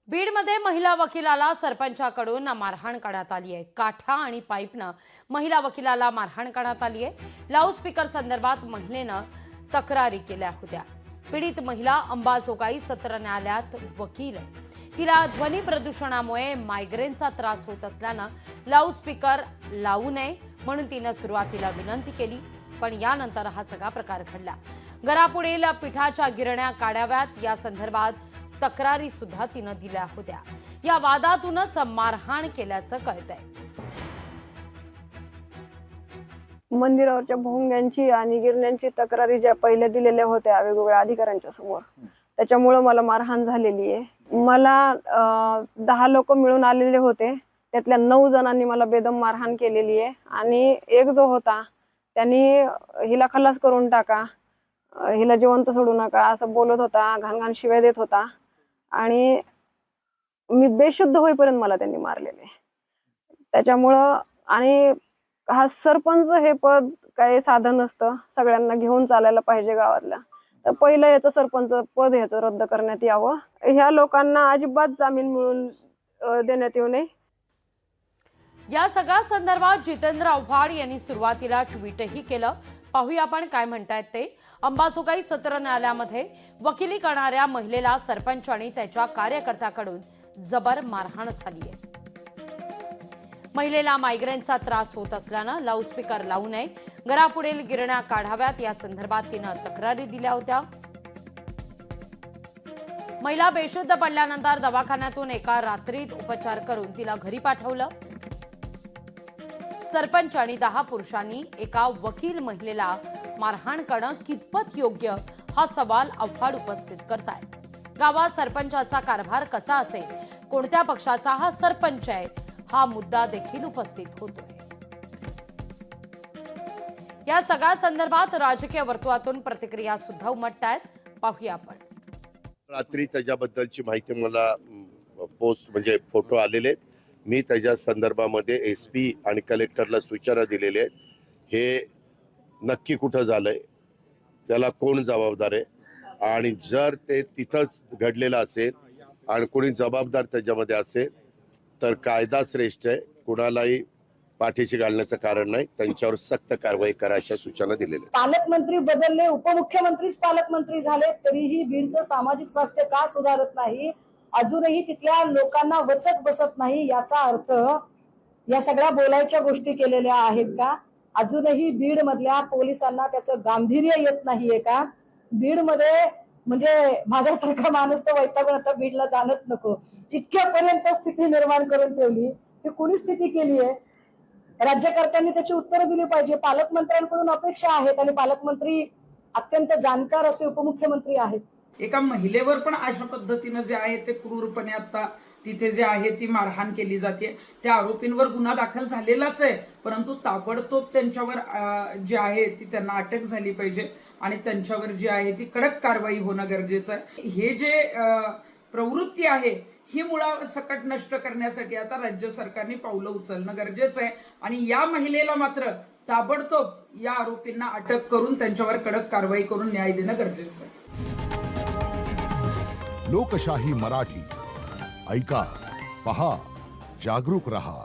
बीडमध्ये महिला वकिलाला सरपंचाकडून मारहाण करण्यात आली आहे। काठा आणि पाईपनं महिला वकिलाला मारहाण करण्यात आली आहे। लाऊडस्पीकर संदर्भात महिलेनं तक्रारी केल्या होत्या। पीडित महिला अंबाजोगाई सत्र न्यायालयात वकील आहे। तिला ध्वनी प्रदूषणामुळे मायग्रेनचा त्रास होत असल्यानं लाऊडस्पीकर लावू नये म्हणून तिनं सुरुवातीला विनंती केली, पण यानंतर हा सगळा प्रकार घडला। घरापुढील पिठाच्या गिरण्या काढाव्यात या संदर्भात तक्रारी सुद्धा तिनं दिल्या होत्या। या वादातूनच मारहाण केल्याचं कळतंय। मंदिरावरच्या भोंग्यांची आणि गिरण्यांची तक्रारी ज्या पहिल्या दिलेल्या होत्या वेगवेगळ्या अधिकाऱ्यांच्या समोर, त्याच्यामुळे मला मारहाण झालेली आहे। मला 10 लोक मिळून आलेले होते, त्यातल्या 9 जणांनी मला बेदम मारहाण केलेली आहे। आणि एक जो होता त्यांनी हिला खलास करून टाका, हिला जिवंत सोडू नका असं बोलत होता, घाण शिव्या देत होता आणि मी बेशुद्ध होईपर्यंत मला त्यांनी मारलेले। त्याच्यामुळं आणि हा सरपंच हे पद काही साधन नसतं, सगळ्यांना घेऊन चालायला पाहिजे गावातल्या। तर पहिलं याचं सरपंच पद ह्याचं रद्द करण्यात यावं। ह्या लोकांना अजिबात जामीन मिळून देण्यात येऊ नये। या सगळ्या संदर्भात जितेंद्र आव्हाड यांनी सुरुवातीला ट्विटही केलं। पाहूया आपण काय म्हणतायत ते। अंबाजोगाई सत्र न्यायालयामध्ये वकिली करणाऱ्या महिलेला सरपंच आणि त्याच्या कार्यकर्त्याकडून जबर मारहाण झाली आहे। महिलेला मायग्रेनचा त्रास होत असल्यानं लाऊडस्पीकर लावू नये, घरापुढील गिरण्या काढाव्यात या संदर्भात तिनं तक्रारी दिल्या होत्या। महिला बेशुद्ध पडल्यानंतर दवाखान्यातून एका रात्रीत उपचार करून तिला घरी पाठवलं। सरपंच आणि 10 पुरुषांनी एका वकील महिलेला मारहाण करणं कितपत योग्य हा सवाल आव्हाड उपस्थित करतायत। गावात सरपंचाचा कारभार कसा असेल, कोणत्या पक्षाचा हा सरपंच आहे हा मुद्दा देखील उपस्थित होतोय। या सगळ्या संदर्भात राजकीय वर्तुळातून प्रतिक्रिया सुद्धा उमटतायत। पाहूया आपण। रात्री त्याच्याबद्दलची माहिती मला पोस्ट म्हणजे फोटो आलेले आहेत। मी त्याच्या संदर्भामध्ये एसपी आणि कलेक्टरला सूचना दिलेल्या आहेत। हे नक्की कुठं झालंय, त्याला कोण जबाबदार आहे आणि जर ते तिथंच घडलेलं असेल आणि कोणी जबाबदार त्याच्यामध्ये असेल तर कायदा श्रेष्ठ आहे, कुणालाही पाठीशी घालण्याचं कारण नाही, त्यांच्यावर सक्त कारवाई करा अशा सूचना दिलेल्या। पालकमंत्री बदलले, उपमुख्यमंत्रीच पालकमंत्री झाले तरीही बीडचं सामाजिक स्वास्थ्य का सुधारत नाही, अजूनही तिथल्या लोकांना वचक बसत नाही, याचा अर्थ या सगळ्या बोलायच्या गोष्टी केलेल्या आहेत का? अजूनही बीड मधल्या पोलिसांना त्याचं गांभीर्य येत नाहीये का? बीड मध्ये म्हणजे माझ्यासारखा माणूस तर वैतागून आता बीडला जाणच नको इतक्यापर्यंत स्थिती निर्माण करून ठेवली। ही कुणी स्थिती केली आहे? राज्यकर्त्यांनी त्याची उत्तरं दिली पाहिजे। पालकमंत्र्यांकडून अपेक्षा आहेत आणि पालकमंत्री अत्यंत जाणकार असे उपमुख्यमंत्री आहेत। एका महिलेवर पण अशा पद्धतीने जे आहे ते क्रूरपणे आता तिथे जे आहे ती मारहाण केली जाते। त्या आरोपींवर गुन्हा दाखल झालेलाच आहे, परंतु ताबडतोब त्यांच्यावर जे आहे ती त्यांना अटक झाली पाहिजे आणि त्यांच्यावर जी आहे ती कडक कारवाई होणं गरजेचं आहे। हे जे प्रवृत्ती आहे ही मुळासकट नष्ट करण्यासाठी आता राज्य सरकारने पावलं उचलणं गरजेचं आहे आणि या महिलेला मात्र ताबडतोब या आरोपींना अटक करून त्यांच्यावर कडक कारवाई करून न्याय देणं गरजेचं आहे। लोकशाही मराठी ऐका, पहा, जागरूक रहा।